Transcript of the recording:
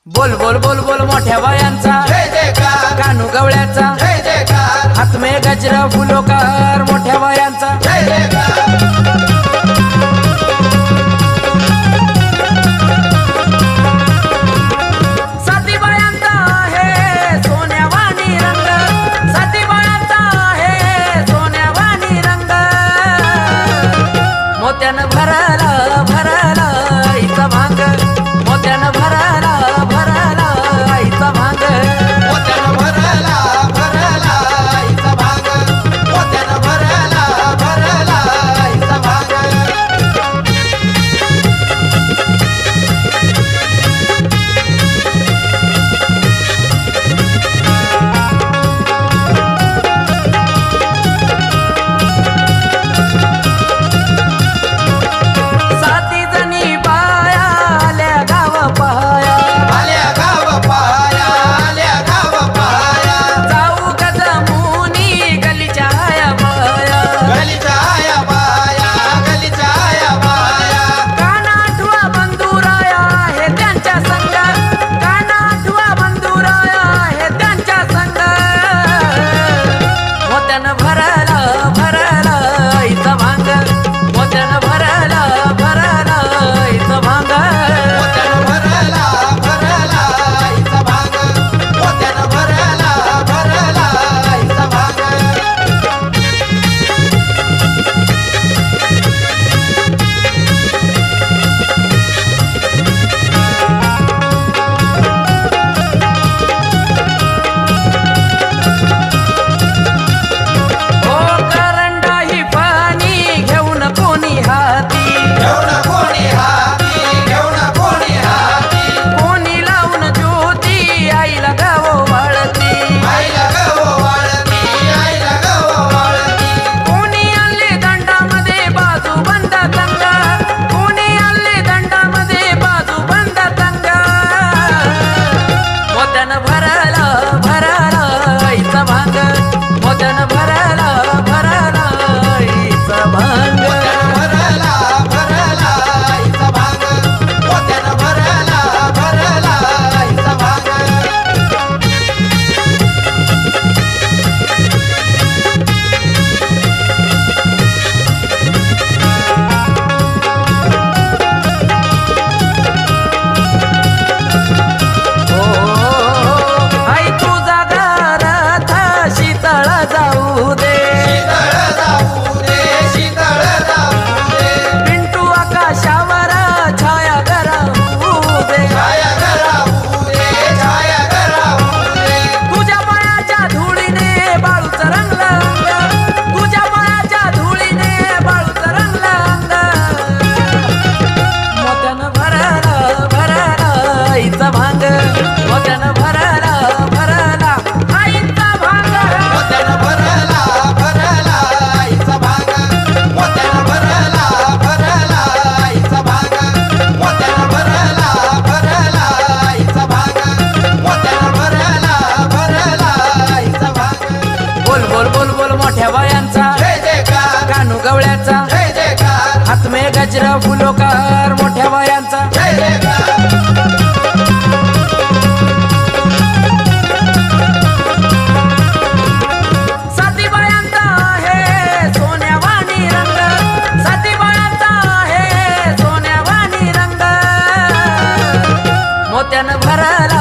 बोल बोल बोल बोल मोठ्या बायांचा जय जयकार, कानू गवळ्याचा जय जयकार, हात में गजरा फुलोकार मोठ्या बायांचा जय जयकार, साती बायांचा आहे सोन्यावाणी रंग, साती बायांचा आहे सोन्यावाणी रंग, मोत्यानं भरला भरला आईचा भांग, मोत्यानं भरला भरला आईचा भांग, मोत्यानं भरला भरला आईचा भाग, मोत्यानं भरला भरला आईचा भाग. साती जणी बाया आल्या गाव पहाया, आल्या गाव पाया, आल्या गाव पाया, जाऊ गजमुनी गलीच्या आया बाया, गलीच्या आया बाया, गलीच्या आया बाया, कानाठवा बंधुराया हे त्यांच्या संग, कानाठवा बंधुराया हे त्यांच्या संग, मोत्यानं भरला भरला आईचा भांग, मोत्यानं भरला भरला आईचा भांग, मोत्यानं भरला भरला आईचा भाग, मोत्यानं भरला भरला आईचा भाग. ओ करंडा ही पाणी घेऊन कोणी हाती, घेऊन कोणी हाती, घेऊन कोणी हाती, कोणी लावून ज्योती आईला गाव वाळती, आईला गव वाळती, आईला गव वाळती, कोणी आणले दंडामध्ये बाजू बंद तंग, कोणी आणले दंडामध्ये बाजू बंद तंग, मोत्यानं भरला भरला आईचा भांग, मोत्यानं भरला भरला आईचा भांग, मोत्यानं भरला भरला आईचा भाग, मोत्यानं भरला भरला आईचा भाग. ओ आई तुझा घरात शीतळ जाऊ दे, शीतळ जाऊ दे, शीतळ जाऊ दे, पिंटू आकाशावर छाया गरावू दे, छाया गरावू दे, छाया गरावू दे, तुझ्या पायाच्या धुळीने बाळूच रंगला अंग, तुझ्या पायाच्या धुळीने बाळूच रंगला अंग, मोत्यानं भरला भरला आईचा भांग, मोत्यानं भरला भरला आईचा भांग, मोत्यानं भरला भरला आईचा भाग, मोत्यानं भरला भरला आईचा भाग, मोत्यानं भरला भरला आईचा भाग, मोत्यानं भरला भरला आईचा भाग. बोल बोल बोल बोल मोठ्या बायांचा जय जयकार, कानू गवळ्याचा जय जयकार, हात में गजरा फुलोकार मोठ्या बायांचा जय जयकार, साती बायांचा आहे सोन्यावाणी रंग, साती बायांचा आहे सोन्यावाणी रंग, मोत्यानं भरला